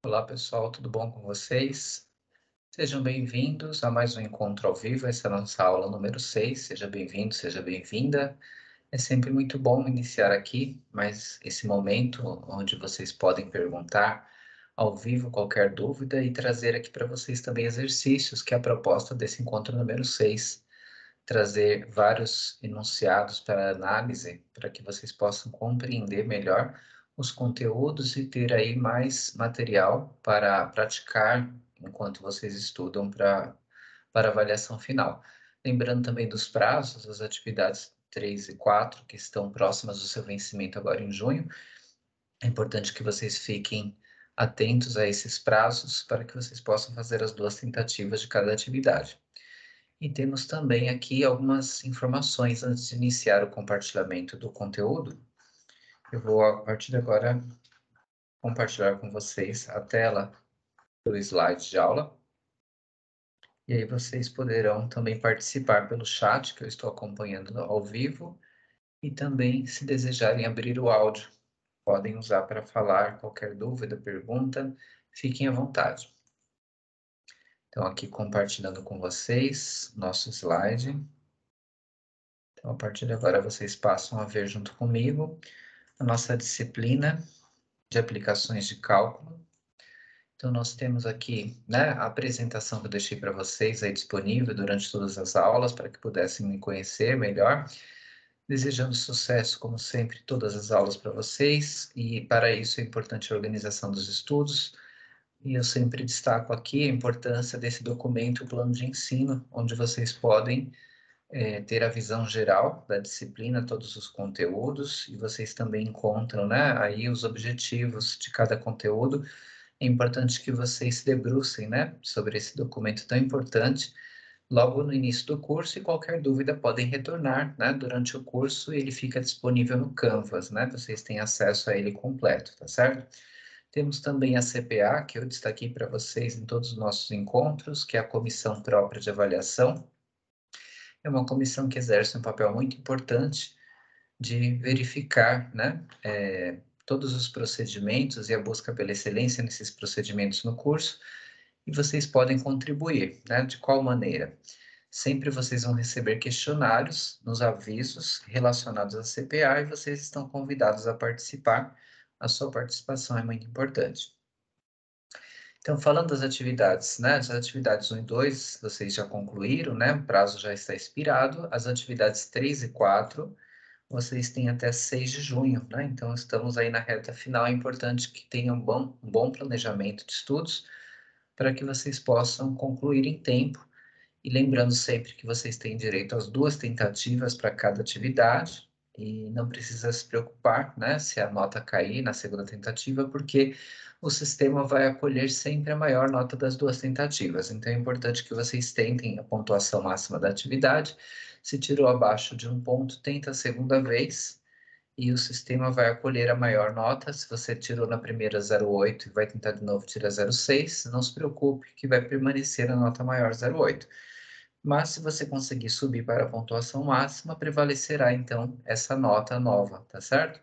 Olá pessoal, tudo bom com vocês? Sejam bem-vindos a mais um encontro ao vivo. Essa é a nossa aula número 6. Seja bem-vindo, seja bem-vinda. É sempre muito bom iniciar aqui, mas esse momento onde vocês podem perguntar ao vivo qualquer dúvida e trazer aqui para vocês também exercícios, que é a proposta desse encontro número 6. Trazer vários enunciados para análise, para que vocês possam compreender melhor os conteúdos e ter aí mais material para praticar enquanto vocês estudam para avaliação final. Lembrando também dos prazos, as atividades 3 e 4, que estão próximas do seu vencimento agora em junho. É importante que vocês fiquem atentos a esses prazos para que vocês possam fazer as 2 tentativas de cada atividade. E temos também aqui algumas informações antes de iniciar o compartilhamento do conteúdo. Eu vou, a partir de agora, compartilhar com vocês a tela do slide de aula. E aí vocês poderão também participar pelo chat, que eu estou acompanhando ao vivo, e também, se desejarem abrir o áudio, podem usar para falar qualquer dúvida, pergunta, fiquem à vontade. Então, aqui compartilhando com vocês nosso slide. Então, a partir de agora, vocês passam a ver junto comigo a nossa disciplina de aplicações de cálculo. Então, nós temos aqui, né, a apresentação que eu deixei para vocês aí disponível durante todas as aulas, para que pudessem me conhecer melhor. Desejando sucesso, como sempre, todas as aulas para vocês, e para isso é importante a organização dos estudos. E eu sempre destaco aqui a importância desse documento, o plano de ensino, onde vocês podem ter a visão geral da disciplina, todos os conteúdos, e vocês também encontram, né, aí os objetivos de cada conteúdo. É importante que vocês se debrucem, né, sobre esse documento tão importante logo no início do curso, e qualquer dúvida podem retornar, né, durante o curso, e ele fica disponível no Canvas, né, vocês têm acesso a ele completo, tá certo? Temos também a CPA, que eu destaquei para vocês em todos os nossos encontros, que é a Comissão Própria de Avaliação. É uma comissão que exerce um papel muito importante de verificar, né, todos os procedimentos e a busca pela excelência nesses procedimentos no curso, e vocês podem contribuir, né, de qual maneira? Sempre vocês vão receber questionários nos avisos relacionados à CPA e vocês estão convidados a participar. A sua participação é muito importante. Então, falando das atividades, né? As atividades 1 e 2, vocês já concluíram, né? O prazo já está expirado. As atividades 3 e 4, vocês têm até 6 de junho, né? Então, estamos aí na reta final. É importante que tenham um bom planejamento de estudos para que vocês possam concluir em tempo. E lembrando sempre que vocês têm direito às 2 tentativas para cada atividade, e não precisa se preocupar, né, se a nota cair na segunda tentativa, porque o sistema vai acolher sempre a maior nota das 2 tentativas. Então é importante que vocês tentem a pontuação máxima da atividade. Se tirou abaixo de 1 ponto, tenta a segunda vez, e o sistema vai acolher a maior nota. Se você tirou na primeira 0,8 e vai tentar de novo tirar 0,6, não se preocupe que vai permanecer a nota maior 0,8. Mas se você conseguir subir para a pontuação máxima, prevalecerá então essa nota nova, tá certo?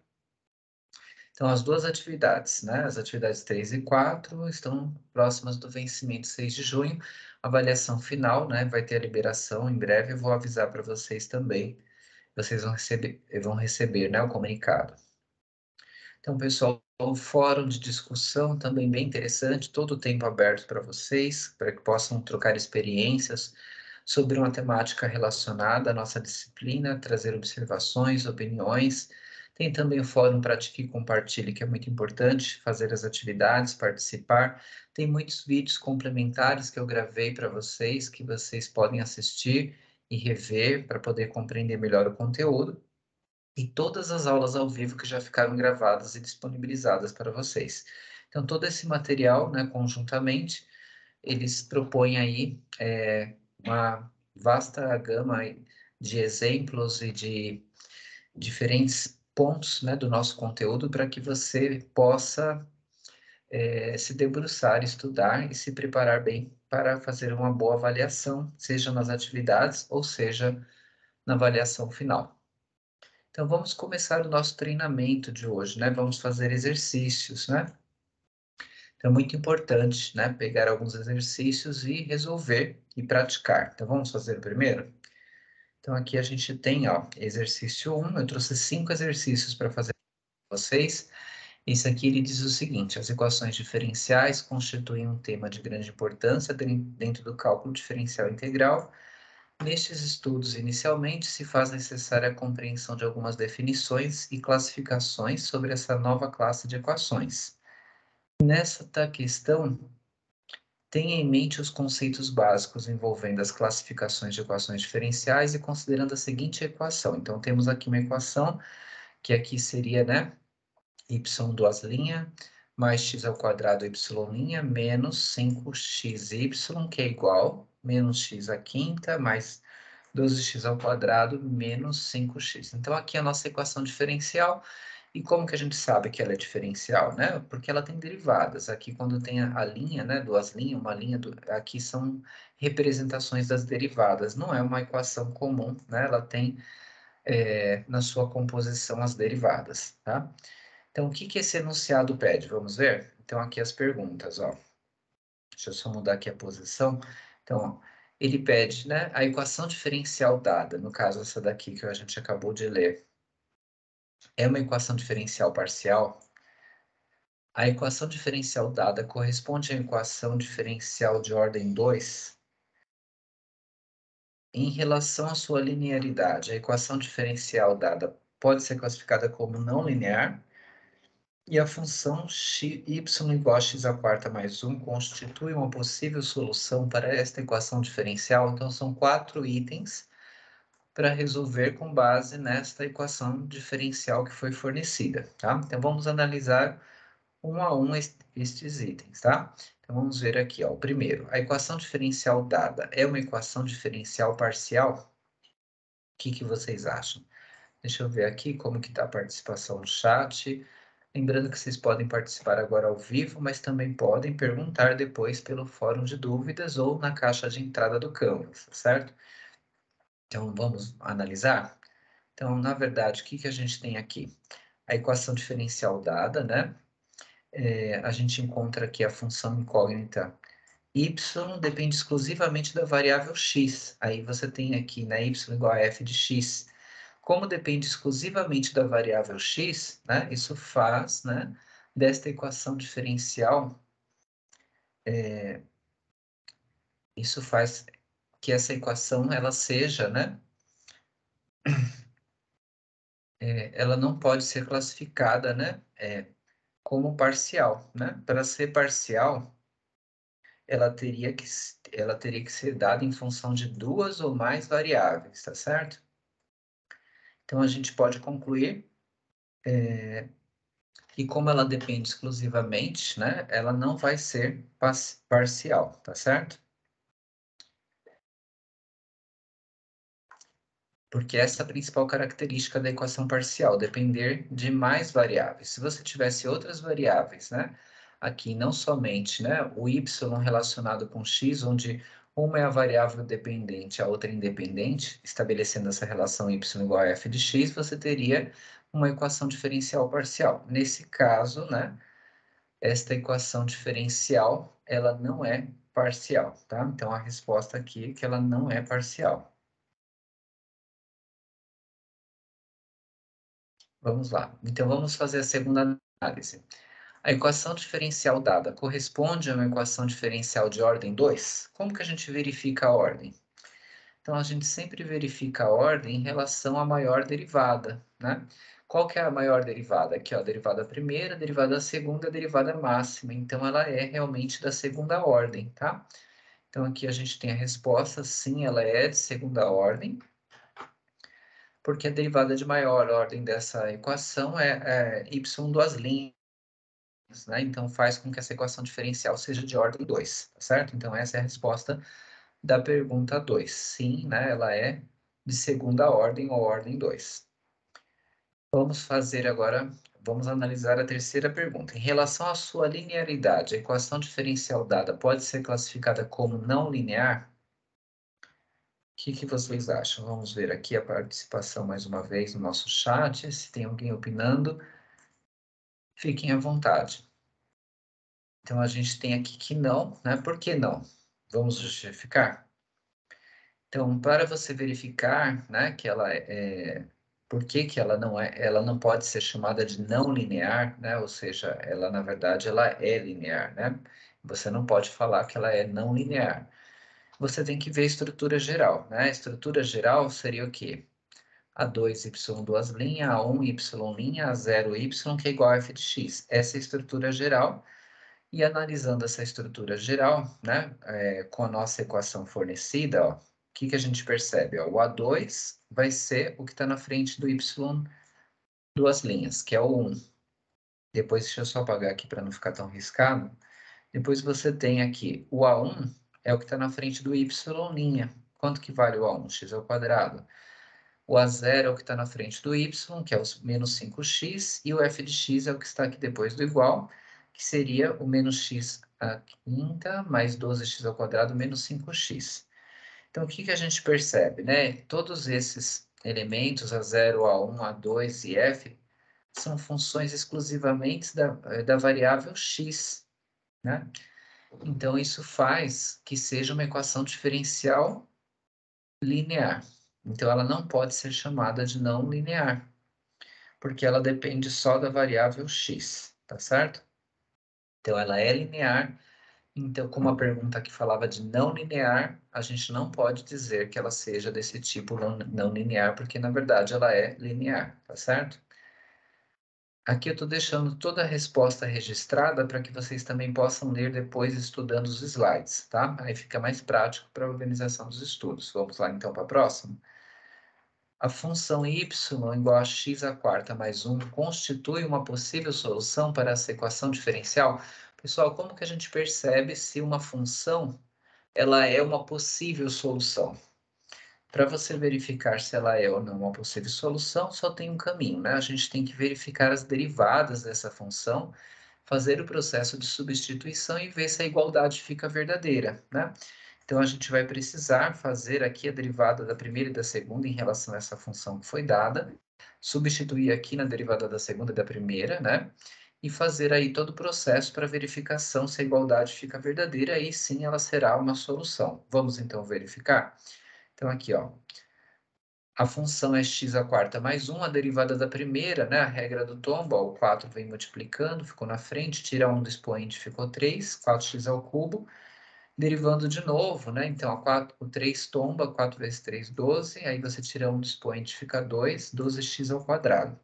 Então as 2 atividades, né, as atividades 3 e 4 estão próximas do vencimento 6 de junho. A avaliação final, né, vai ter a liberação em breve, eu vou avisar para vocês também. Vocês vão receber, né, o comunicado. Então, pessoal, o fórum de discussão também bem interessante, todo o tempo aberto para vocês, para que possam trocar experiências sobre uma temática relacionada à nossa disciplina, trazer observações, opiniões. Tem também o fórum Pratique e Compartilhe, que é muito importante, fazer as atividades, participar. Tem muitos vídeos complementares que eu gravei para vocês, que vocês podem assistir e rever para poder compreender melhor o conteúdo. E todas as aulas ao vivo que já ficaram gravadas e disponibilizadas para vocês. Então, todo esse material, né, conjuntamente, eles propõem aí uma vasta gama de exemplos e de diferentes pontos, né, do nosso conteúdo para que você possa se debruçar, estudar e se preparar bem para fazer uma boa avaliação, seja nas atividades ou seja na avaliação final. Então, vamos começar o nosso treinamento de hoje, né? Vamos fazer exercícios, né? Então, é muito importante, né, pegar alguns exercícios e resolver e praticar. Então, vamos fazer o primeiro? Então, aqui a gente tem, ó, exercício 1, eu trouxe 5 exercícios para fazer com vocês. Esse aqui ele diz o seguinte: as equações diferenciais constituem um tema de grande importância dentro do cálculo diferencial integral. Nestes estudos, inicialmente, se faz necessária a compreensão de algumas definições e classificações sobre essa nova classe de equações. Nesta questão, tenha em mente os conceitos básicos envolvendo as classificações de equações diferenciais e considerando a seguinte equação. Então, temos aqui uma equação que aqui seria, né, y duas linhas mais x ao quadrado y' menos 5xy, que é igual menos x à quinta mais 12x ao quadrado menos 5x. Então, aqui é a nossa equação diferencial. E como que a gente sabe que ela é diferencial, né? Porque ela tem derivadas. Aqui, quando tem a linha, né? Duas linhas, uma linha, aqui são representações das derivadas. Não é uma equação comum, né? Ela tem na sua composição as derivadas, tá? Então, o que que esse enunciado pede? Vamos ver? Então, aqui as perguntas, ó. Deixa eu só mudar aqui a posição. Então, ó, ele pede, né, a equação diferencial dada, no caso essa daqui que a gente acabou de ler, é uma equação diferencial parcial? A equação diferencial dada corresponde à equação diferencial de ordem 2? Em relação à sua linearidade, a equação diferencial dada pode ser classificada como não linear? E a função y igual a x à quarta mais 1 constitui uma possível solução para esta equação diferencial? Então, são 4 itens para resolver com base nesta equação diferencial que foi fornecida, tá? Então, vamos analisar um a um estes itens, tá? Então, vamos ver aqui, ó. O primeiro, a equação diferencial dada é uma equação diferencial parcial? O que que vocês acham? Deixa eu ver aqui como que está a participação no chat. Lembrando que vocês podem participar agora ao vivo, mas também podem perguntar depois pelo fórum de dúvidas ou na caixa de entrada do Canvas, certo? Então, vamos analisar? Então, na verdade, o que que a gente tem aqui? A equação diferencial dada, né? A gente encontra aqui a função incógnita y depende exclusivamente da variável x. Aí você tem aqui, né, y igual a f de x. Como depende exclusivamente da variável x, né, isso faz, né, desta equação diferencial, isso faz que essa equação ela seja, né, ela não pode ser classificada, né, como parcial, né? Para ser parcial, ela teria que ser dada em função de duas ou mais variáveis, tá certo? Então a gente pode concluir que como ela depende exclusivamente, né, ela não vai ser parcial, tá certo? Porque essa é a principal característica da equação parcial, depender de mais variáveis. Se você tivesse outras variáveis, né, aqui não somente, né, o y relacionado com x, onde uma é a variável dependente, a outra independente, estabelecendo essa relação y igual a f de x, você teria uma equação diferencial parcial. Nesse caso, né, esta equação diferencial, ela não é parcial, tá? Então, a resposta aqui é que ela não é parcial. Vamos lá. Então, vamos fazer a segunda análise. A equação diferencial dada corresponde a uma equação diferencial de ordem 2? Como que a gente verifica a ordem? Então, a gente sempre verifica a ordem em relação à maior derivada, né? Qual que é a maior derivada? Aqui, ó, a derivada primeira, a derivada segunda, a derivada máxima. Então, ela é realmente da segunda ordem, tá? Então, aqui a gente tem a resposta, sim, ela é de segunda ordem, porque a derivada de maior ordem dessa equação é y duas linhas, né? Então, faz com que essa equação diferencial seja de ordem 2, tá certo? Então, essa é a resposta da pergunta 2. Sim, né? Ela é de segunda ordem ou ordem 2. Vamos fazer agora, vamos analisar a terceira pergunta. Em relação à sua linearidade, a equação diferencial dada pode ser classificada como não linear? O que que vocês acham? Vamos ver aqui a participação mais uma vez no nosso chat. Se tem alguém opinando, fiquem à vontade. Então, a gente tem aqui que não, né? Por que não? Vamos justificar? Então, para você verificar, né, que ela por que que ela não pode ser chamada de não linear, né? Ou seja, ela na verdade ela é linear, né? Você não pode falar que ela é não linear. Você tem que ver a estrutura geral, né? A estrutura geral seria o quê? A2y duas linhas, A1 y linha, A0 y, que é igual a f de x. Essa é a estrutura geral. E analisando essa estrutura geral, né, com a nossa equação fornecida, ó, o que que a gente percebe? Ó, o A2 vai ser o que está na frente do y duas linhas, que é o 1. Depois, deixa eu só apagar aqui para não ficar tão riscado. Depois você tem aqui o A1 é o que está na frente do y'. Quanto que vale o A1? X ao quadrado. O A0 é o que está na frente do y, que é o menos 5x, e o f de x é o que está aqui depois do igual, que seria o menos x à quinta mais 12x ao quadrado menos 5x. Então, o que que a gente percebe, né? Todos esses elementos, A0, A1, A2 e f, são funções exclusivamente da variável x, né? Então, isso faz que seja uma equação diferencial linear. Então, ela não pode ser chamada de não linear, porque ela depende só da variável x, tá certo? Então, ela é linear. Então, como a pergunta aqui falava de não linear, a gente não pode dizer que ela seja desse tipo não linear, porque na verdade ela é linear, tá certo? Aqui eu estou deixando toda a resposta registrada para que vocês também possam ler depois estudando os slides, tá? Aí fica mais prático para a organização dos estudos. Vamos lá então para a próxima? A função y igual a x à quarta mais 1 constitui uma possível solução para essa equação diferencial? Pessoal, como que a gente percebe se uma função ela é uma possível solução? Para você verificar se ela é ou não uma possível solução, só tem um caminho, né? A gente tem que verificar as derivadas dessa função, fazer o processo de substituição e ver se a igualdade fica verdadeira, né? Então, a gente vai precisar fazer aqui a derivada da primeira e da segunda em relação a essa função que foi dada, substituir aqui na derivada da segunda e da primeira, né? E fazer aí todo o processo para verificação se a igualdade fica verdadeira, aí sim ela será uma solução. Vamos então verificar? Então, aqui, ó, a função é x à quarta mais 1, a derivada da primeira, né? A regra do tombo, ó, o 4 vem multiplicando, ficou na frente, tira 1 do expoente, ficou 3, 4x ao cubo. Derivando de novo, né? Então, o 3 tomba, 4 vezes 3, 12. Aí você tira 1 do expoente, fica 2, 12x ao quadrado.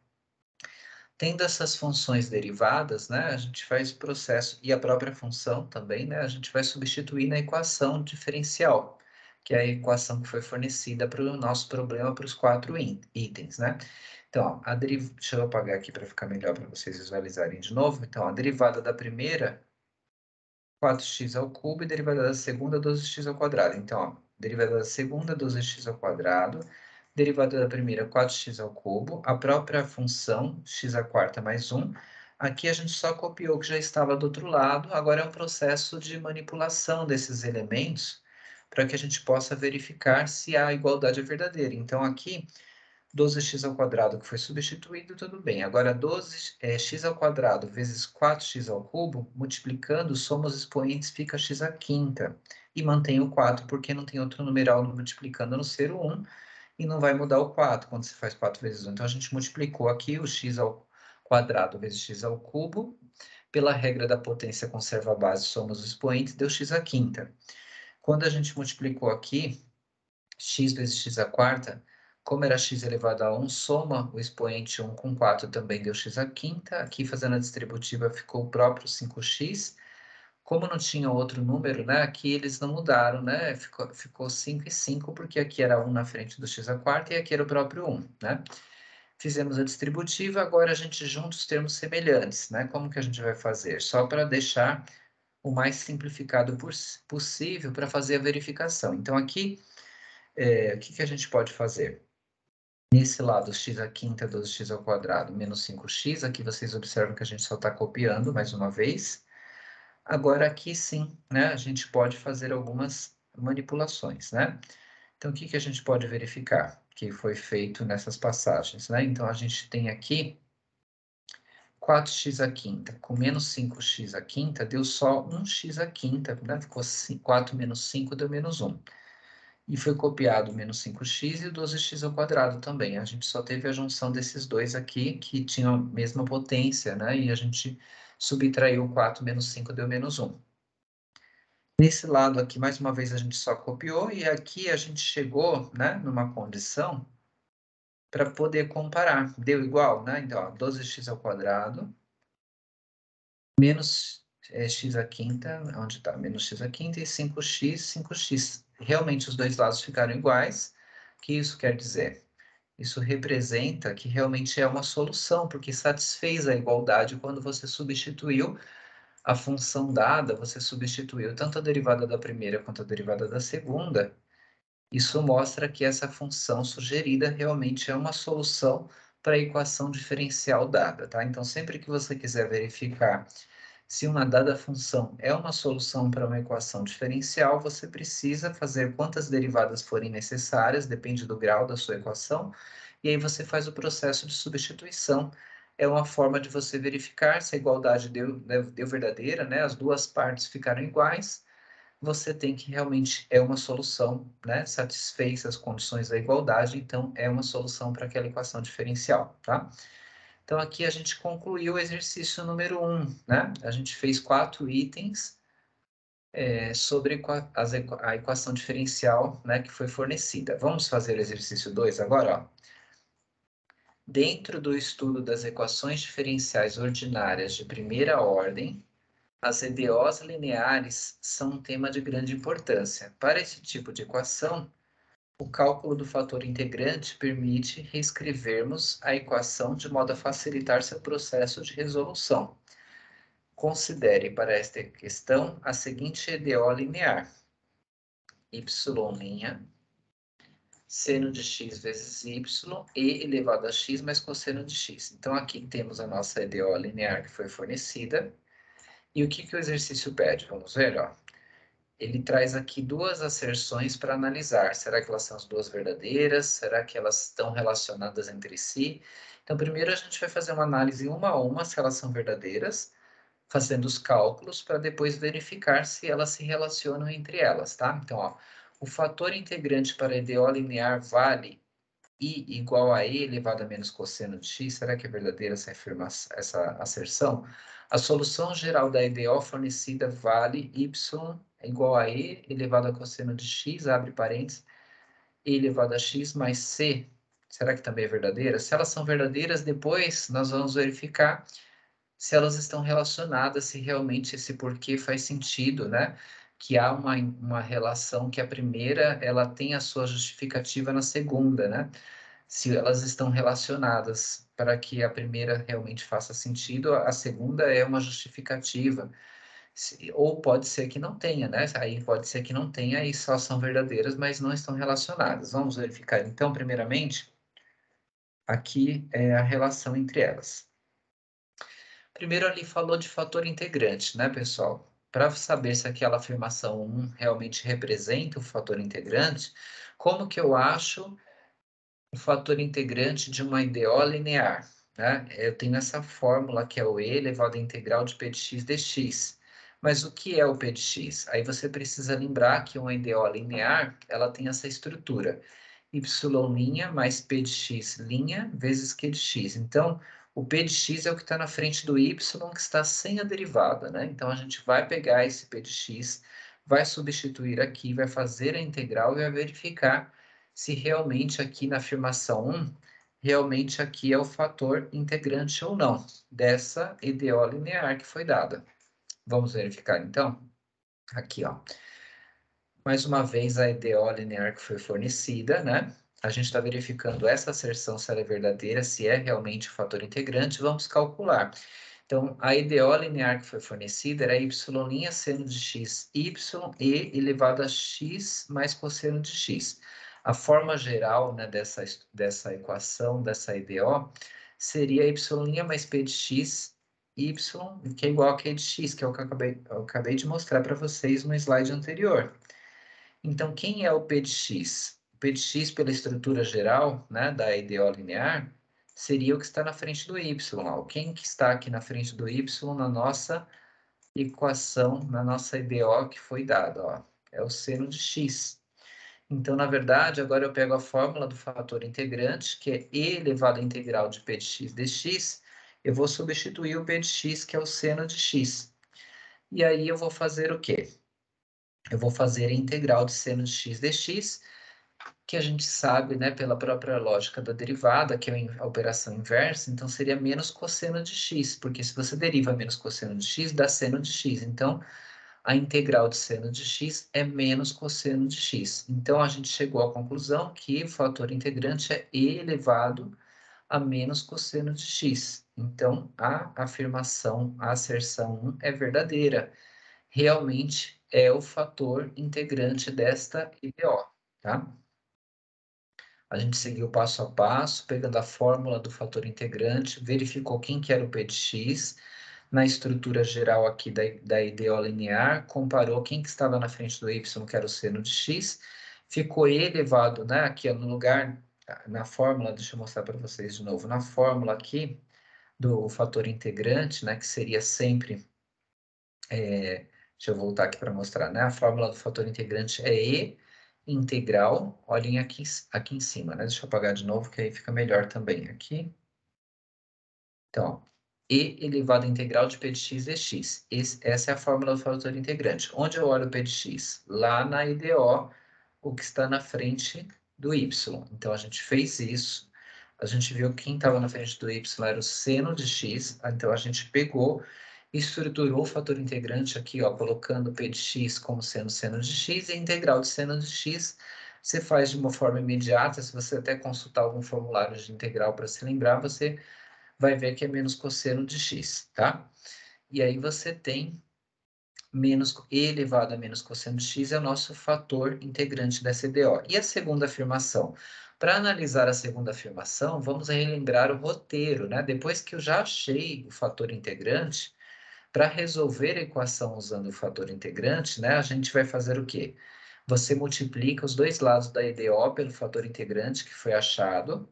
Tendo essas funções derivadas, né? A gente faz o processo, e a própria função também, né? A gente vai substituir na equação diferencial, que é a equação que foi fornecida para o nosso problema, para os 4 itens, né? Então, ó, deixa eu apagar aqui para ficar melhor para vocês visualizarem de novo. Então, a derivada da primeira 4x ao cubo e derivada da segunda 12x ao quadrado. Então, ó, derivada da segunda 12x ao quadrado, derivada da primeira 4x ao cubo, a própria função x à quarta mais 1. Aqui a gente só copiou o que já estava do outro lado, agora é um processo de manipulação desses elementos para que a gente possa verificar se a igualdade é verdadeira. Então, aqui 12x ao quadrado que foi substituído, tudo bem. Agora, 12x ao quadrado vezes 4x ao cubo, multiplicando, soma os expoentes, fica x à quinta. E mantém o 4, porque não tem outro numeral multiplicando no ser o 1, e não vai mudar o 4 quando você faz 4 vezes 1. Então, a gente multiplicou aqui o x ao quadrado vezes x ao cubo, pela regra da potência conserva a base, soma os expoentes, deu x à quinta. Quando a gente multiplicou aqui, x vezes x à quarta, como era x elevado a 1, soma o expoente 1 com 4 também deu x à quinta. Aqui, fazendo a distributiva, ficou o próprio 5x. Como não tinha outro número, né? Aqui eles não mudaram, né? Ficou 5 e 5, porque aqui era 1 na frente do x à quarta e aqui era o próprio 1, né? Fizemos a distributiva, agora a gente junta os termos semelhantes, né? Como que a gente vai fazer? Só para deixar o mais simplificado possível para fazer a verificação. Então, aqui o que que a gente pode fazer? Nesse lado, x à quinta, 12x ao quadrado, menos 5x. Aqui vocês observam que a gente só está copiando mais uma vez. Agora, aqui sim, né? A gente pode fazer algumas manipulações, né? Então, o que que a gente pode verificar que foi feito nessas passagens, né? Então, a gente tem aqui 4x à quinta com menos 5x à quinta deu só 1x à quinta, né? Ficou 4 menos 5 deu menos 1. E foi copiado o menos 5x e o 12x ao quadrado também. A gente só teve a junção desses dois aqui, que tinham a mesma potência, né? E a gente subtraiu 4 menos 5 deu menos 1. Nesse lado aqui, mais uma vez, a gente só copiou, e aqui a gente chegou, né, numa condição para poder comparar. Deu igual, né? Então, ó, 12x ao quadrado menos x à quinta, onde está? Menos x à quinta e 5x, 5x. Realmente os dois lados ficaram iguais. O que isso quer dizer? Isso representa que realmente é uma solução, porque satisfez a igualdade quando você substituiu a função dada, você substituiu tanto a derivada da primeira quanto a derivada da segunda. Isso mostra que essa função sugerida realmente é uma solução para a equação diferencial dada, tá? Então, sempre que você quiser verificar se uma dada função é uma solução para uma equação diferencial, você precisa fazer quantas derivadas forem necessárias, depende do grau da sua equação, e aí você faz o processo de substituição. É uma forma de você verificar se a igualdade deu verdadeira, né? As duas partes ficaram iguais, você tem que realmente é uma solução, né? Satisfez as condições da igualdade, então é uma solução para aquela equação diferencial, tá? Então, aqui a gente concluiu o exercício número 1, né? A gente fez 4 itens sobre a equação diferencial, né, que foi fornecida. Vamos fazer o exercício 2 agora, ó. Dentro do estudo das equações diferenciais ordinárias de primeira ordem, as EDOs lineares são um tema de grande importância. Para esse tipo de equação, o cálculo do fator integrante permite reescrevermos a equação de modo a facilitar seu processo de resolução. Considere para esta questão a seguinte EDO linear: y' seno de x vezes y e elevado a x mais cosseno de x. Então, aqui temos a nossa EDO linear que foi fornecida. E o que o exercício pede? Vamos ver, ó. Ele traz aqui duas asserções para analisar. Será que elas são as duas verdadeiras? Será que elas estão relacionadas entre si? Então, primeiro a gente vai fazer uma análise uma a uma, se elas são verdadeiras, fazendo os cálculos para depois verificar se elas se relacionam entre elas, tá? Então, ó, o fator integrante para a EDO linear vale I igual a E elevado a menos cosseno de x. Será que é verdadeira essa asserção? A solução geral da EDO fornecida vale y igual a E elevado a cosseno de x, abre parênteses, E elevado a x mais C. Será que também é verdadeira? Se elas são verdadeiras, depois nós vamos verificar se elas estão relacionadas, se realmente esse porquê faz sentido, né? Que há uma relação que a primeira, ela tem a sua justificativa na segunda, né? Se elas estão relacionadas para que a primeira realmente faça sentido, a segunda é uma justificativa. Ou pode ser que não tenha, né? Aí pode ser que não tenha e só são verdadeiras, mas não estão relacionadas. Vamos verificar então, primeiramente, aqui é a relação entre elas. Primeiro ali falou de fator integrante, né, pessoal? Para saber se aquela afirmação 1 realmente representa o fator integrante, como que eu acho o fator integrante de uma EDO linear, né? Eu tenho essa fórmula que é o E elevado à integral de P de x dx. Mas o que é o P de x? Aí você precisa lembrar que uma EDO linear, ela tem essa estrutura. Y' mais P de x' vezes Q de x. Então, o P de x é o que está na frente do y, que está sem a derivada, né? Então, a gente vai pegar esse P de x, vai substituir aqui, vai fazer a integral e vai verificar se realmente aqui na afirmação 1, realmente aqui é o fator integrante ou não, dessa EDO linear que foi dada. Vamos verificar então? Aqui, ó. Mais uma vez a EDO linear que foi fornecida, né? A gente está verificando essa asserção se ela é verdadeira, se é realmente o fator integrante, vamos calcular. Então, a EDO linear que foi fornecida era y' seno de x, y e elevado a x mais cosseno de x. A forma geral, né, dessa equação, dessa EDO, seria y' mais p de x, y, que é igual a q de x, que é o que eu acabei de mostrar para vocês no slide anterior. Então, quem é o p de x? O p de x, pela estrutura geral, né, da EDO linear, seria o que está na frente do y. Ó. Quem que está aqui na frente do y na nossa equação, na nossa EDO que foi dada? Ó, é o seno de x. Então, na verdade, agora eu pego a fórmula do fator integrante, que é e elevado à integral de p de x dx, eu vou substituir o p de x, que é o seno de x. E aí eu vou fazer o quê? Eu vou fazer a integral de seno de x dx, que a gente sabe, né, pela própria lógica da derivada, que é a operação inversa, então seria menos cosseno de x, porque se você deriva menos cosseno de x, dá seno de x. Então, a integral de seno de x é menos cosseno de x. Então, a gente chegou à conclusão que o fator integrante é e elevado a menos cosseno de x. Então, a afirmação, a asserção 1 é verdadeira. Realmente é o fator integrante desta EDO, tá? A gente seguiu passo a passo, pegando a fórmula do fator integrante, verificou quem que era o p de x, na estrutura geral aqui da EDO linear, comparou quem que estava na frente do y, que era o seno de x, ficou e elevado, né, aqui no lugar, na fórmula, deixa eu mostrar para vocês de novo, na fórmula aqui do fator integrante, né, que seria sempre, deixa eu voltar aqui para mostrar, né, a fórmula do fator integrante é e integral, olhem aqui em cima, né, deixa eu apagar de novo, que aí fica melhor também, aqui. Então, e elevado à integral de p de x dx. Essa é a fórmula do fator integrante. Onde eu olho o p de x? Lá na EDO, o que está na frente do y. Então, a gente fez isso. A gente viu que quem estava na frente do y era o seno de x. Então, a gente pegou e estruturou o fator integrante aqui, ó, colocando p de x como sendo seno de x e a integral de seno de x você faz de uma forma imediata. Se você até consultar algum formulário de integral para se lembrar, você vai ver que é menos cosseno de x, tá? E aí você tem menos e elevado a menos cosseno de x é o nosso fator integrante dessa EDO. E a segunda afirmação? Para analisar a segunda afirmação, vamos relembrar o roteiro, né? Depois que eu já achei o fator integrante, para resolver a equação usando o fator integrante, né, a gente vai fazer o quê? Você multiplica os dois lados da EDO pelo fator integrante que foi achado,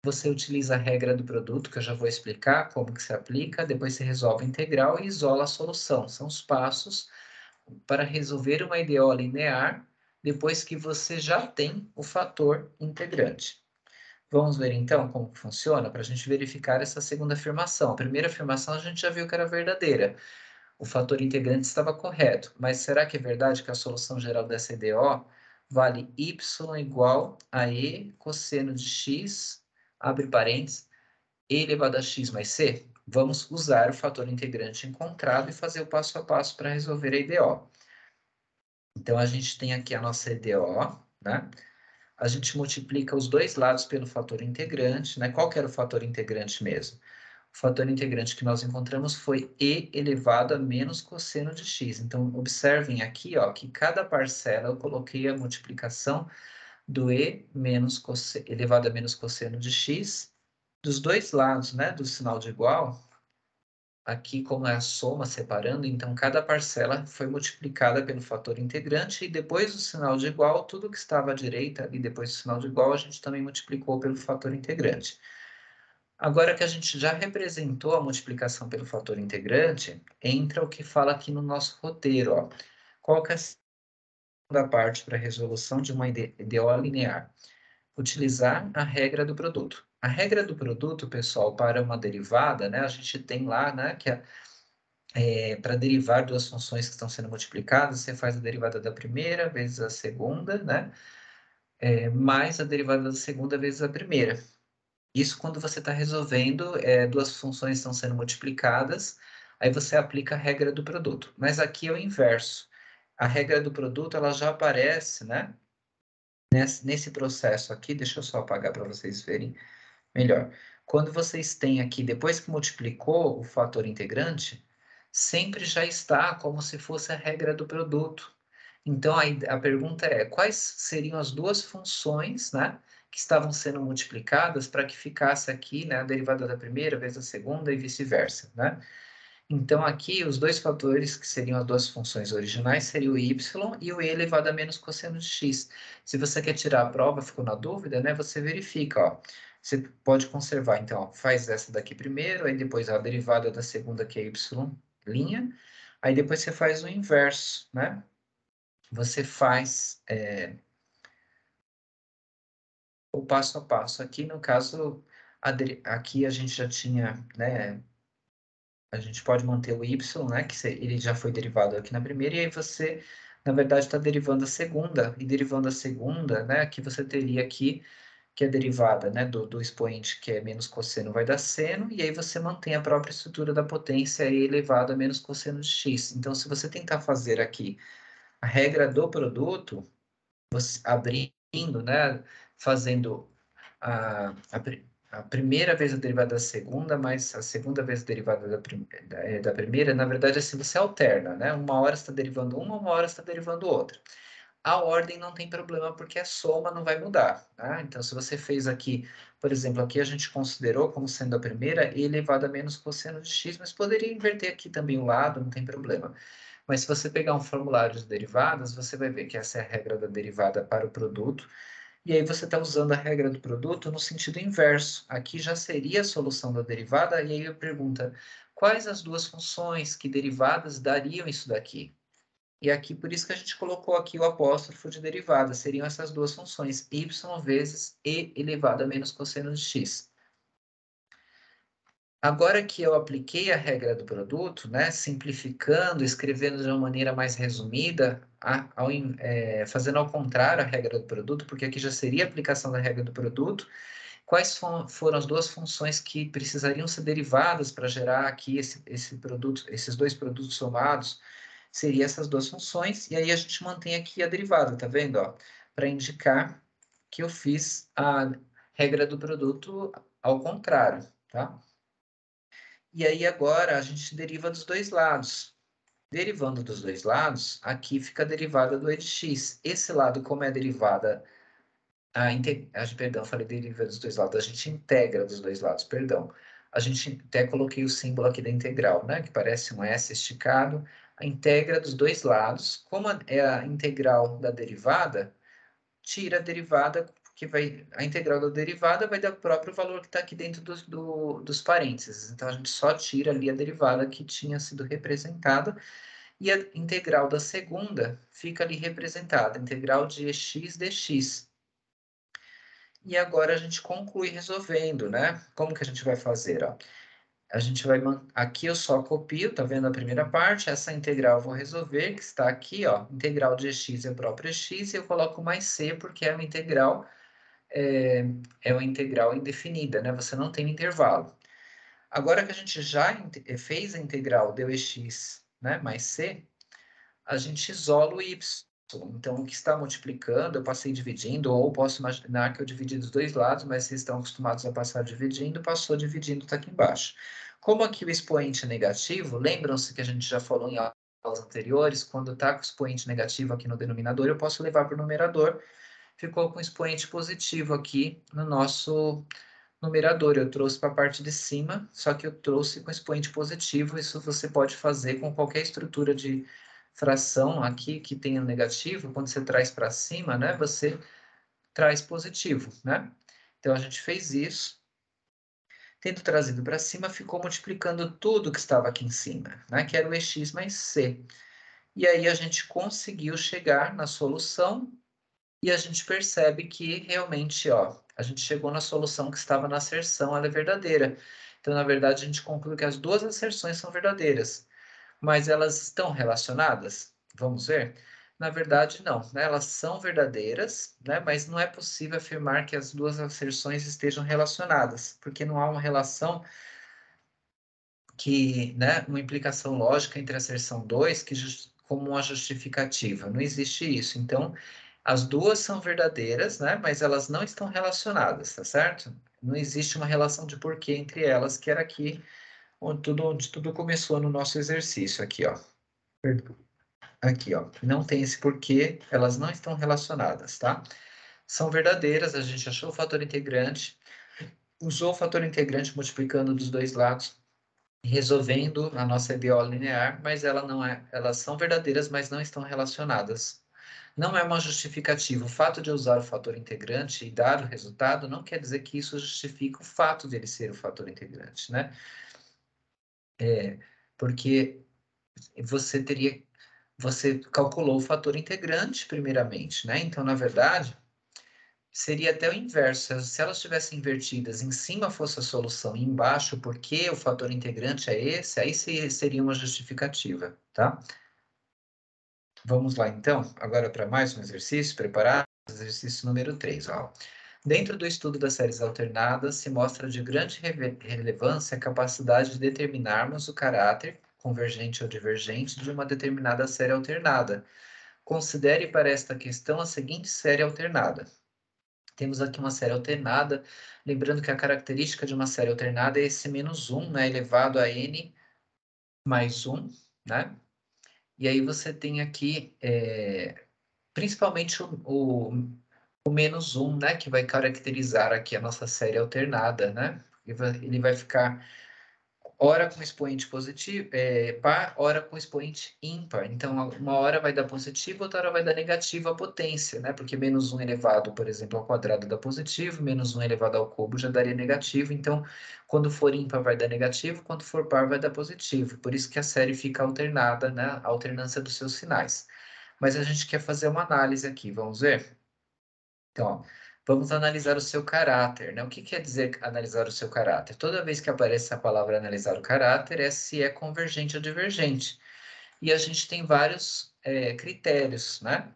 você utiliza a regra do produto, que eu já vou explicar como que se aplica, depois você resolve a integral e isola a solução. São os passos para resolver uma EDO linear depois que você já tem o fator integrante. Vamos ver então como funciona para a gente verificar essa segunda afirmação. A primeira afirmação a gente já viu que era verdadeira. O fator integrante estava correto, mas será que é verdade que a solução geral dessa EDO vale y igual a e cosseno de x, abre parênteses, e elevado a x mais c? Vamos usar o fator integrante encontrado e fazer o passo a passo para resolver a EDO. Então, a gente tem aqui a nossa EDO, né? A gente multiplica os dois lados pelo fator integrante, né? Qual que era o fator integrante mesmo? O fator integrante que nós encontramos foi e elevado a menos cosseno de x. Então, observem aqui, ó, que cada parcela eu coloquei a multiplicação do e menos elevado a menos cosseno de x dos dois lados, né, do sinal de igual. Aqui, como é a soma separando, então cada parcela foi multiplicada pelo fator integrante e depois do sinal de igual, tudo que estava à direita e depois do sinal de igual, a gente também multiplicou pelo fator integrante. Agora que a gente já representou a multiplicação pelo fator integrante, entra o que fala aqui no nosso roteiro, ó. Qual que é a segunda parte para a resolução de uma EDO linear? Utilizar a regra do produto. A regra do produto, pessoal, para uma derivada, né, a gente tem lá, né, que para derivar duas funções que estão sendo multiplicadas, você faz a derivada da primeira vezes a segunda, né, mais a derivada da segunda vezes a primeira. Isso quando você está resolvendo, duas funções estão sendo multiplicadas, aí você aplica a regra do produto. Mas aqui é o inverso. A regra do produto, ela já aparece, né? Nesse processo aqui, deixa eu só apagar para vocês verem melhor. Quando vocês têm aqui, depois que multiplicou o fator integrante, sempre já está como se fosse a regra do produto. Então, a pergunta é, quais seriam as duas funções, né, que estavam sendo multiplicadas para que ficasse aqui, né, a derivada da primeira vezes a segunda e vice-versa, né? Então, aqui, os dois fatores que seriam as duas funções originais seriam o y e o e elevado a menos cosseno de x. Se você quer tirar a prova, ficou na dúvida, né, você verifica, ó. Você pode conservar, então, ó, faz essa daqui primeiro, aí depois a derivada da segunda, que é y', aí depois você faz o inverso, né? Você faz o passo a passo. Aqui, no caso, aqui a gente já tinha, né? A gente pode manter o y, né? Ele já foi derivado aqui na primeira, e aí você, na verdade, está derivando a segunda, e derivando a segunda, né? Aqui você teria aqui que é derivada, né, do expoente que é menos cosseno vai dar seno, e aí você mantém a própria estrutura da potência e elevado a menos cosseno de x. Então, se você tentar fazer aqui a regra do produto, você abrindo, né, fazendo a primeira vez a derivada da segunda, mais a segunda vez a derivada da primeira, na verdade, assim, você alterna, né? Uma hora está derivando uma hora está derivando outra. A ordem não tem problema porque a soma não vai mudar, tá? Então, se você fez aqui, por exemplo, aqui a gente considerou como sendo a primeira e elevado a menos cosseno de x, mas poderia inverter aqui também o lado, não tem problema. Mas se você pegar um formulário de derivadas, você vai ver que essa é a regra da derivada para o produto, e aí você está usando a regra do produto no sentido inverso. Aqui já seria a solução da derivada, e aí eu pergunto, quais as duas funções que derivadas dariam isso daqui? E aqui, por isso que a gente colocou aqui o apóstrofo de derivada, seriam essas duas funções, y vezes e elevado a menos cosseno de x. Agora que eu apliquei a regra do produto, né, simplificando, escrevendo de uma maneira mais resumida, fazendo ao contrário a regra do produto, porque aqui já seria a aplicação da regra do produto, quais foram as duas funções que precisariam ser derivadas para gerar aqui esse produto, esses dois produtos somados? Seria essas duas funções, e aí a gente mantém aqui a derivada, tá vendo? Para indicar que eu fiz a regra do produto ao contrário, tá? E aí agora a gente deriva dos dois lados. Derivando dos dois lados, aqui fica a derivada do e de x. Esse lado, como é derivada, perdão, falei deriva dos dois lados, a gente integra dos dois lados, perdão. A gente até coloquei o símbolo aqui da integral, né? Que parece um S esticado. A integra dos dois lados, como é a integral da derivada, tira a derivada, que vai, a integral da derivada vai dar o próprio valor que está aqui dentro dos parênteses. Então, a gente só tira ali a derivada que tinha sido representada, e a integral da segunda fica ali representada, integral de ex dx. E agora a gente conclui resolvendo, né? Como que a gente vai fazer, ó? A gente vai, aqui eu só copio, tá vendo a primeira parte? Essa integral eu vou resolver, que está aqui, ó. Integral de x é o próprio x, e eu coloco mais c, porque é uma integral, é uma integral indefinida, né? Você não tem intervalo. Agora que a gente já fez a integral deu x, né, mais c, a gente isola o y. Então, o que está multiplicando, eu passei dividindo, ou posso imaginar que eu dividi dos dois lados, mas vocês estão acostumados a passar dividindo, passou dividindo, está aqui embaixo. Como aqui o expoente é negativo, lembram-se que a gente já falou em aulas anteriores, quando está com o expoente negativo aqui no denominador, eu posso levar para o numerador, ficou com o expoente positivo aqui no nosso numerador. Eu trouxe para a parte de cima, só que eu trouxe com expoente positivo. Isso você pode fazer com qualquer estrutura de fração aqui que tenha negativo. Quando você traz para cima, né, você traz positivo, né? Então, a gente fez isso. Tendo trazido para cima, ficou multiplicando tudo que estava aqui em cima, né, que era o ex mais c. E aí a gente conseguiu chegar na solução, e a gente percebe que realmente, ó, a gente chegou na solução que estava na asserção, ela é verdadeira. Então, na verdade, a gente conclui que as duas asserções são verdadeiras, mas elas estão relacionadas? Vamos ver? Na verdade, não, né? Elas são verdadeiras, né? Mas não é possível afirmar que as duas asserções estejam relacionadas, porque não há uma relação que, né, uma implicação lógica entre a asserção 2 como uma justificativa. Não existe isso. Então, as duas são verdadeiras, né, mas elas não estão relacionadas, tá certo? Não existe uma relação de porquê entre elas, que era aqui onde tudo começou no nosso exercício, aqui, ó. Aqui, ó. Não tem esse porquê, elas não estão relacionadas, tá? São verdadeiras, a gente achou o fator integrante, usou o fator integrante multiplicando dos dois lados, resolvendo a nossa EBO linear, mas ela não é, elas são verdadeiras, mas não estão relacionadas. não é uma justificativa. O fato de eu usar o fator integrante e dar o resultado não quer dizer que isso justifica o fato dele ser o fator integrante, né? Porque você calculou o fator integrante primeiramente, né? Então, na verdade, seria até o inverso. Se elas estivessem invertidas, em cima fosse a solução e embaixo, porque o fator integrante é esse, aí seria uma justificativa, tá? Vamos lá, então, agora para mais um exercício, preparado? Exercício número 3, ó. Dentro do estudo das séries alternadas, se mostra de grande relevância a capacidade de determinarmos o caráter, convergente ou divergente, de uma determinada série alternada. Considere para esta questão a seguinte série alternada. Temos aqui uma série alternada, lembrando que a característica de uma série alternada é esse menos 1, né, elevado a n mais 1, né? E aí você tem aqui, principalmente o menos 1, né, que vai caracterizar aqui a nossa série alternada, né? Ele vai ficar ora com expoente positivo, par, ora com expoente ímpar. Então, uma hora vai dar positivo, outra hora vai dar negativo a potência, né? Porque menos 1 elevado, por exemplo, ao quadrado dá positivo, menos 1 elevado ao cubo já daria negativo. Então, quando for ímpar vai dar negativo, quando for par vai dar positivo. Por isso que a série fica alternada, né? A alternância dos seus sinais. Mas a gente quer fazer uma análise aqui, vamos ver? Então, ó, vamos analisar o seu caráter, né? O que quer dizer analisar o seu caráter? Toda vez que aparece a palavra analisar o caráter, é se é convergente ou divergente. E a gente tem vários critérios, né?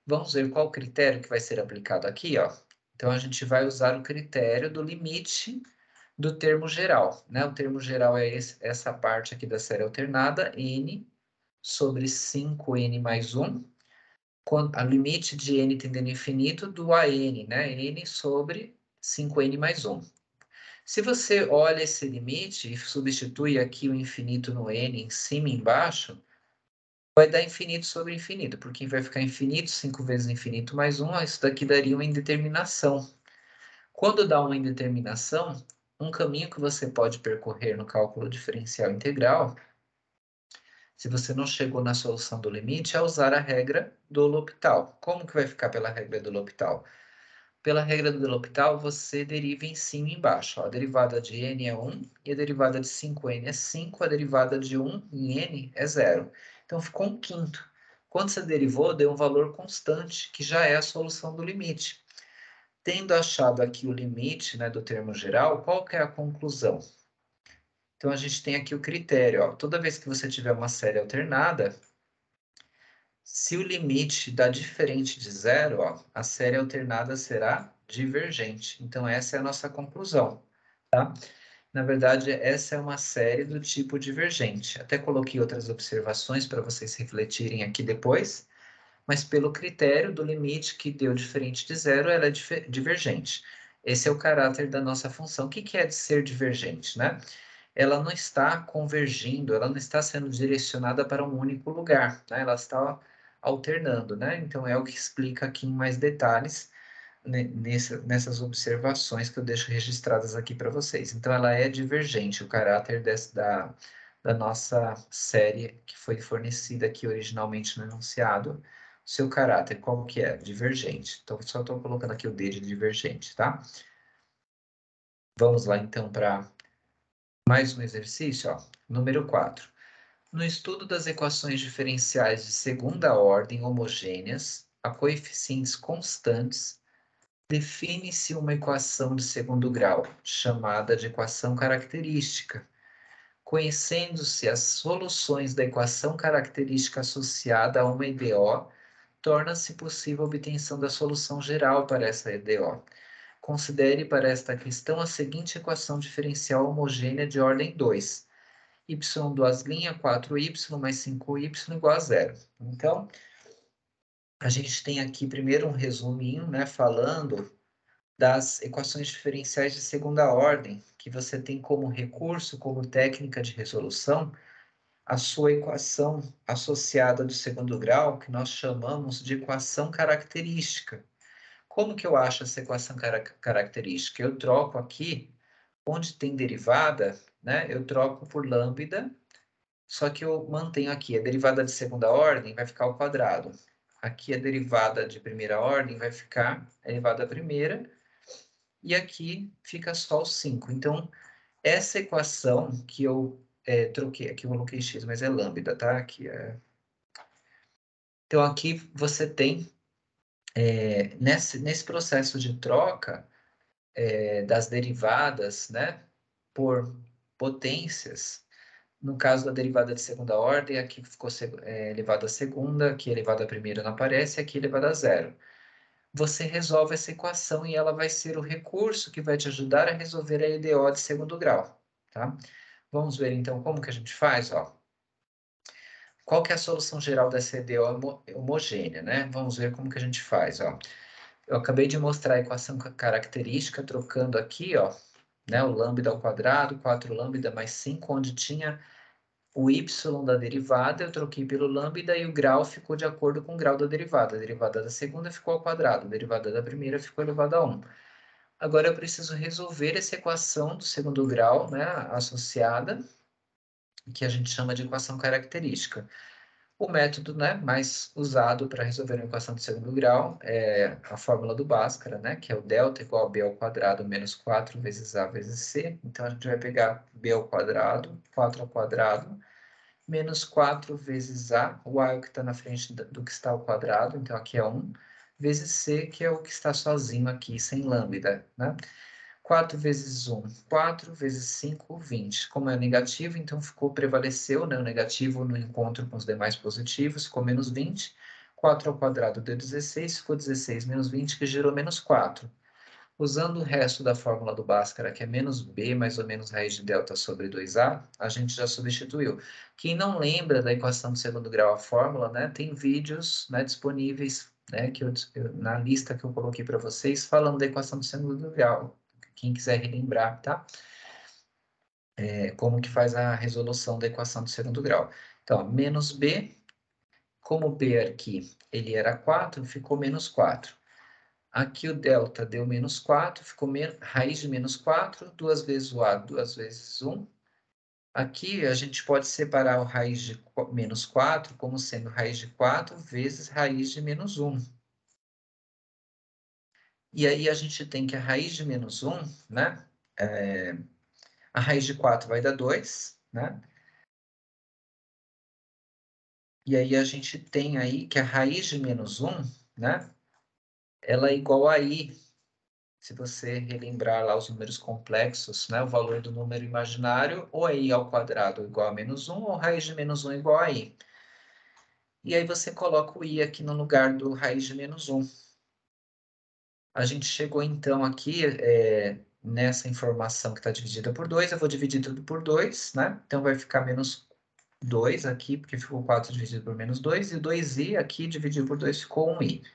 Vamos ver qual critério que vai ser aplicado aqui, ó. Então, a gente vai usar o critério do limite do termo geral, né? O termo geral é essa parte aqui da série alternada, n sobre 5n mais 1, a limite de n tendendo ao infinito do AN, né? N sobre 5n mais 1. Se você olha esse limite e substitui aqui o infinito no n em cima e embaixo, vai dar infinito sobre infinito, porque vai ficar infinito, 5 vezes infinito mais 1, isso daqui daria uma indeterminação. Quando dá uma indeterminação, um caminho que você pode percorrer no cálculo diferencial integral, se você não chegou na solução do limite, é usar a regra do L'Hopital. Como que vai ficar pela regra do L'Hopital? Pela regra do L'Hopital, você deriva em cima e embaixo. Ó. A derivada de n é 1 e a derivada de 5n é 5, a derivada de 1 em n é 0. Então, ficou um quinto. Quando você derivou, deu um valor constante, que já é a solução do limite. Tendo achado aqui o limite, né, do termo geral, qual que é a conclusão? Então, a gente tem aqui o critério. Ó. Toda vez que você tiver uma série alternada, se o limite dá diferente de zero, ó, a série alternada será divergente. Então, essa é a nossa conclusão, tá? Na verdade, essa é uma série do tipo divergente. Até coloquei outras observações para vocês refletirem aqui depois, mas pelo critério do limite que deu diferente de zero, ela é divergente. Esse é o caráter da nossa função. O que que é de ser divergente, né? Ela não está convergindo, ela não está sendo direcionada para um único lugar, né? Ela está alternando, né? Então é o que explica aqui em mais detalhes nessas observações que eu deixo registradas aqui para vocês. Então ela é divergente, o caráter da nossa série que foi fornecida aqui originalmente no enunciado, seu caráter, qual que é? Divergente. Então só estou colocando aqui o D de divergente, tá? Vamos lá então para mais um exercício, ó. Número 4. No estudo das equações diferenciais de segunda ordem homogêneas, a coeficientes constantes, define-se uma equação de segundo grau, chamada de equação característica. Conhecendo-se as soluções da equação característica associada a uma EDO, torna-se possível a obtenção da solução geral para essa EDO. Considere para esta questão a seguinte equação diferencial homogênea de ordem 2. Y duas linha 4y mais 5y igual a zero. Então, a gente tem aqui primeiro um resuminho, né, falando das equações diferenciais de segunda ordem, que você tem como recurso, como técnica de resolução, a sua equação associada do segundo grau, que nós chamamos de equação característica. Como que eu acho essa equação característica? Eu troco aqui, onde tem derivada, né, eu troco por lambda. Só que eu mantenho aqui, a derivada de segunda ordem vai ficar ao quadrado. aqui a derivada de primeira ordem vai ficar elevado à primeira, e aqui fica só o 5. Então, essa equação que eu troquei, aqui eu coloquei x, mas é lambda, tá? Aqui Então, aqui você tem, nesse processo de troca das derivadas, né, por potências, no caso da derivada de segunda ordem, aqui ficou elevado à segunda, aqui elevado à primeira não aparece, aqui elevado a zero. Você resolve essa equação e ela vai ser o recurso que vai te ajudar a resolver a EDO de segundo grau, tá? Vamos ver então como que a gente faz, ó. Qual que é a solução geral dessa EDO homogênea, né? Vamos ver como que a gente faz, ó. Eu acabei de mostrar a equação característica, trocando aqui, ó, né, o lambda ao quadrado, 4 lambda mais 5, onde tinha o y da derivada, eu troquei pelo lambda e o grau ficou de acordo com o grau da derivada. A derivada da segunda ficou ao quadrado, a derivada da primeira ficou elevada a 1. Agora eu preciso resolver essa equação do segundo grau, né, associada, que a gente chama de equação característica. O método, né, mais usado para resolver uma equação de segundo grau é a fórmula do Bhaskara, né, que é o delta igual a b ao quadrado menos 4 vezes a vezes c. Então, a gente vai pegar b ao quadrado, 4 ao quadrado, menos 4 vezes a, o a é o que está na frente do que está ao quadrado, então aqui é 1, vezes c, que é o que está sozinho aqui, sem lambda, né? 4 vezes 1, 4 vezes 5, 20. Como é negativo, então prevaleceu, né, o negativo no encontro com os demais positivos, ficou menos 20. 4 ao quadrado deu 16, ficou 16 menos 20, que gerou menos 4. Usando o resto da fórmula do Bhaskara, que é menos b mais ou menos raiz de delta sobre 2a, a gente já substituiu. Quem não lembra da equação do segundo grau, a fórmula, né, tem vídeos, né, disponíveis, né, na lista que eu coloquei para vocês, falando da equação do segundo grau. Quem quiser relembrar, tá? Como que faz a resolução da equação do segundo grau. Então, menos b, como b aqui ele era 4, ficou menos 4. Aqui o delta deu menos 4, ficou raiz de menos 4, 2 vezes o a, 2 vezes 1. Aqui a gente pode separar o raiz de menos 4 como sendo raiz de 4 vezes raiz de menos 1. E aí a gente tem que a raiz de menos 1, né? A raiz de 4 vai dar 2, né? E aí a gente tem aí que a raiz de menos 1, né? Ela é igual a i. Se você relembrar lá os números complexos, né? O valor do número imaginário, ou é i ao quadrado igual a menos 1, ou raiz de menos 1 igual a i. E aí você coloca o i aqui no lugar do raiz de menos 1. A gente chegou então aqui nessa informação que está dividida por 2, eu vou dividir tudo por 2, né? Então vai ficar menos 2 aqui, porque ficou 4 dividido por menos 2, e o 2i aqui dividido por 2 ficou 1i.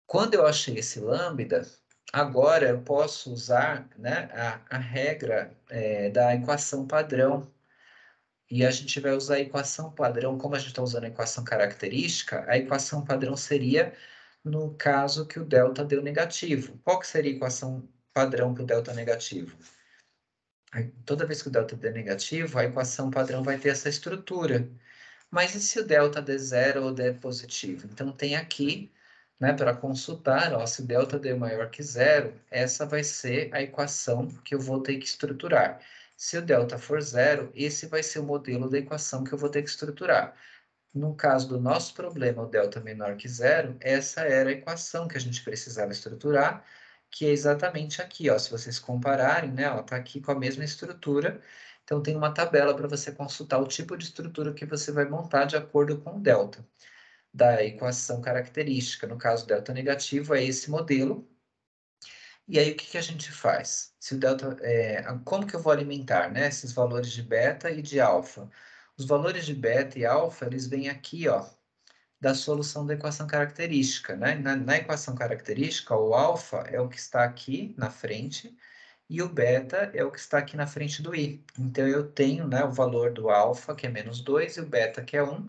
Quando eu achei esse lambda, agora eu posso usar, né, a regra da equação padrão. E a gente vai usar a equação padrão, como a gente está usando a equação característica, a equação padrão seria no caso que o delta deu negativo. Qual que seria a equação padrão para o delta negativo? Toda vez que o delta der negativo, a equação padrão vai ter essa estrutura. Mas e se o delta der zero ou der positivo? Então tem aqui, né, para consultar, ó, se o delta der maior que zero, essa vai ser a equação que eu vou ter que estruturar. Se o delta for zero, esse vai ser o modelo da equação que eu vou ter que estruturar. No caso do nosso problema, o delta menor que zero, essa era a equação que a gente precisava estruturar, que é exatamente aqui, ó. Se vocês compararem, né, ó, tá aqui com a mesma estrutura. Então tem uma tabela para você consultar o tipo de estrutura que você vai montar de acordo com o delta da equação característica. No caso, o delta negativo é esse modelo. E aí o que que a gente faz? Se o delta, como que eu vou alimentar, né, esses valores de beta e de alfa? Os valores de beta e alfa, eles vêm aqui, ó, da solução da equação característica, né? Na equação característica, o alfa é o que está aqui na frente e o beta é o que está aqui na frente do i. Então, eu tenho, né, o valor do alfa, que é menos 2, e o beta, que é 1,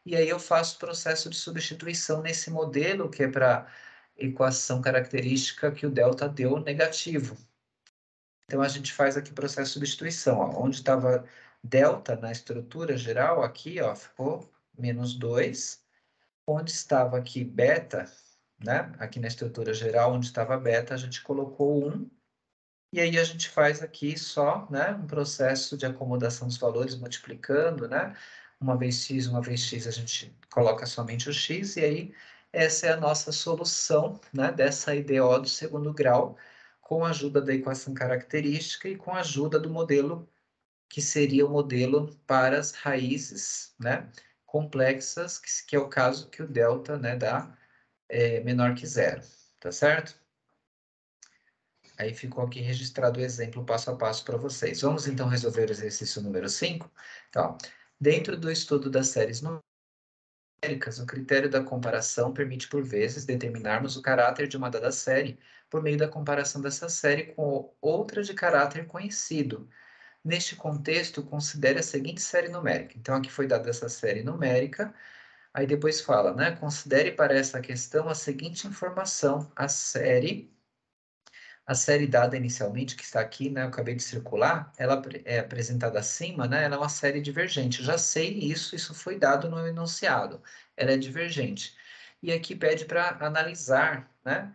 e aí eu faço o processo de substituição nesse modelo, que é para equação característica que o delta deu negativo. Então, a gente faz aqui o processo de substituição, ó, onde estava delta na estrutura geral, aqui, ó, ficou menos 2, Onde estava aqui beta, né? Aqui na estrutura geral, onde estava beta, a gente colocou 1. E aí a gente faz aqui só, né, um processo de acomodação dos valores, multiplicando, né? Uma vez x, a gente coloca somente o x, e aí essa é a nossa solução, né, dessa IDO do segundo grau, com a ajuda da equação característica e com a ajuda do modelo, que seria o modelo para as raízes, né, complexas, que é o caso que o delta, né, dá menor que zero, tá certo? Aí ficou aqui registrado o exemplo passo a passo para vocês. Vamos então resolver o exercício número 5? Então, dentro do estudo das séries numéricas, o critério da comparação permite, por vezes, determinarmos o caráter de uma dada série por meio da comparação dessa série com outra de caráter conhecido. Neste contexto, considere a seguinte série numérica. Então, aqui foi dada essa série numérica, aí depois fala, né? Considere para essa questão a seguinte informação: a série dada inicialmente, que está aqui, né, eu acabei de circular, ela é apresentada acima, né, ela é uma série divergente. Eu já sei isso, isso foi dado no enunciado. Ela é divergente. E aqui pede para analisar, né,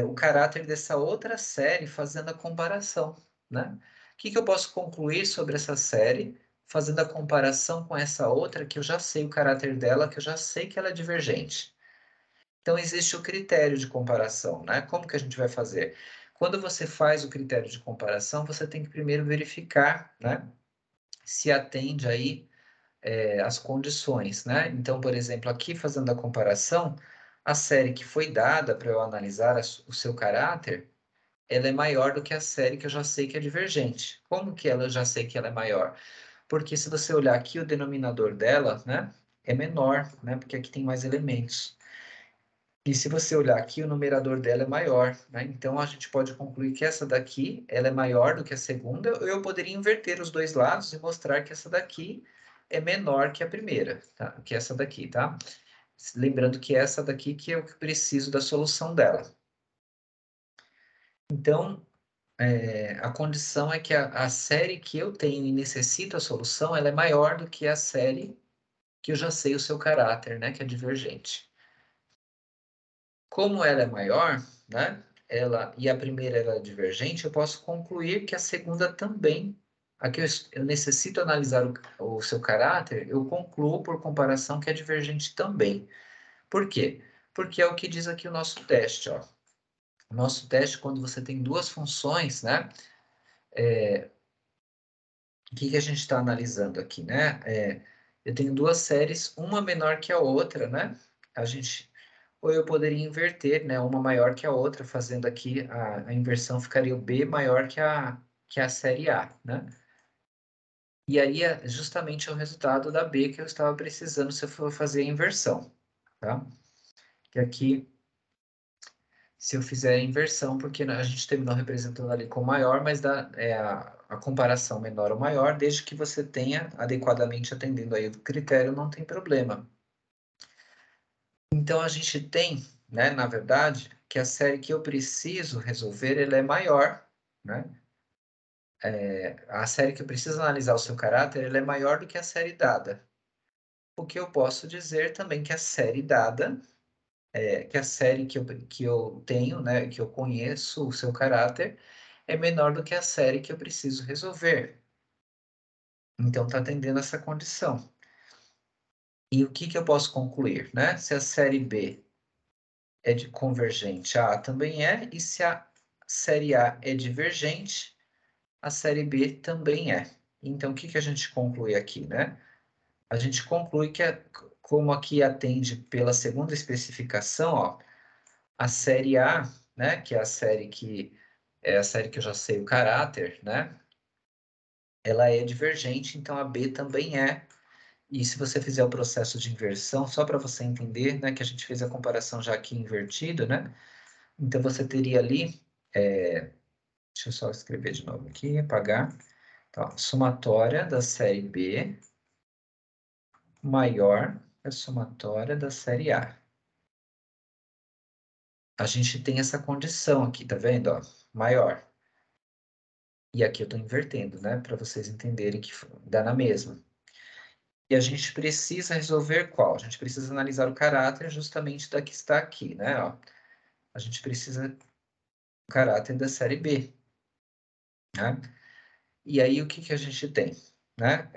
o caráter dessa outra série fazendo a comparação, né? O que eu posso concluir sobre essa série fazendo a comparação com essa outra que eu já sei o caráter dela, que eu já sei que ela é divergente? Então, existe o critério de comparação, né? Como que a gente vai fazer? Quando você faz o critério de comparação, você tem que primeiro verificar, né, se atende aí as condições, né? Então, por exemplo, aqui fazendo a comparação, a série que foi dada para eu analisar o seu caráter, ela é maior do que a série que eu já sei que é divergente. Como que ela eu já sei que ela é maior? Porque se você olhar aqui, o denominador dela, né, é menor, né? Porque aqui tem mais elementos. E se você olhar aqui, o numerador dela é maior, né? Então, a gente pode concluir que essa daqui, ela é maior do que a segunda, ou eu poderia inverter os dois lados e mostrar que essa daqui é menor que a primeira, tá? Que essa daqui, tá? Lembrando que essa daqui que é o que eu preciso da solução dela. Então, a condição é que a série que eu tenho e necessito a solução, ela é maior do que a série que eu já sei o seu caráter, né? Que é divergente. Como ela é maior, né? A primeira ela é divergente, eu posso concluir que a segunda também. Aqui eu necessito analisar o seu caráter, eu concluo por comparação que é divergente também. Por quê? Porque é o que diz aqui o nosso teste, ó. O nosso teste, quando você tem duas funções, né? O que a gente está analisando aqui, né? Eu tenho duas séries, uma menor que a outra, né? Ou eu poderia inverter, né? Uma maior que a outra, fazendo aqui a inversão ficaria o B maior que a série A, né? E aí é justamente o resultado da B que eu estava precisando se eu for fazer a inversão, tá? Que aqui, se eu fizer a inversão, porque a gente terminou representando ali com maior, mas a comparação menor ou maior, desde que você tenha adequadamente atendendo aí o critério, não tem problema. Então, a gente tem, né, na verdade, que a série que eu preciso resolver, ela é maior, né? A série que eu preciso analisar o seu caráter, ela é maior do que a série dada. O que eu posso dizer também que a série dada, que a série que eu tenho, né, que eu conheço o seu caráter, é menor do que a série que eu preciso resolver. Então, está atendendo essa condição. E o que eu posso concluir, né? Se a série B é de convergente, a também é, e se a série A é divergente, a série B também é. Então, o que a gente conclui aqui, né? A gente conclui que, como aqui atende pela segunda especificação, ó, a série A, né, que é a série que eu já sei o caráter, né? Ela é divergente, então a B também é. E se você fizer o processo de inversão, só para você entender, né, que a gente fez a comparação já aqui invertido, né? Então você teria ali, deixa eu só escrever de novo aqui, apagar. Então, somatória da série B maior que a somatória da série A. A gente tem essa condição aqui, tá vendo? Ó, maior. E aqui eu estou invertendo, né? Para vocês entenderem que dá na mesma. E a gente precisa resolver qual? A gente precisa analisar o caráter justamente da que está aqui, né? Ó, a gente precisa do caráter da série B, né? E aí, o que que a gente tem, né?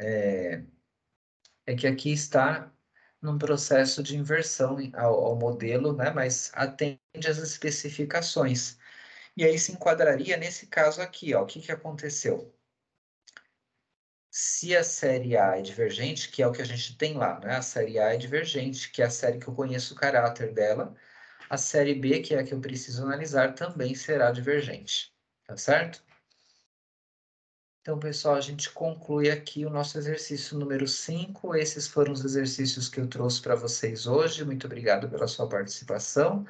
É que aqui está num processo de inversão ao modelo, né? Mas atende às especificações. E aí se enquadraria nesse caso aqui, ó. O que que aconteceu? Se a série A é divergente, que é o que a gente tem lá, né? A série A é divergente, que é a série que eu conheço o caráter dela. A série B, que é a que eu preciso analisar, também será divergente. Tá certo? Então, pessoal, a gente conclui aqui o nosso exercício número 5. Esses foram os exercícios que eu trouxe para vocês hoje. Muito obrigado pela sua participação.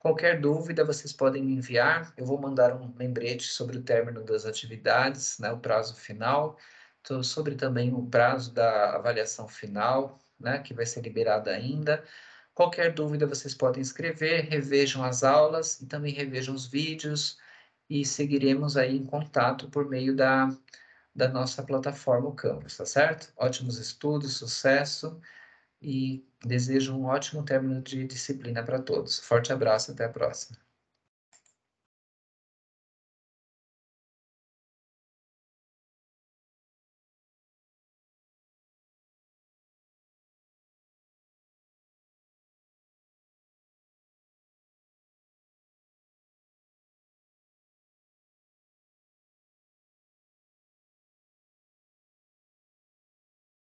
Qualquer dúvida, vocês podem me enviar. Eu vou mandar um lembrete sobre o término das atividades, né, o prazo final, sobre também o prazo da avaliação final, né, que vai ser liberada ainda. Qualquer dúvida, vocês podem escrever, revejam as aulas e também revejam os vídeos e seguiremos aí em contato por meio da nossa plataforma, o Canvas, tá certo? Ótimos estudos, sucesso e desejo um ótimo término de disciplina para todos. Forte abraço, até a próxima.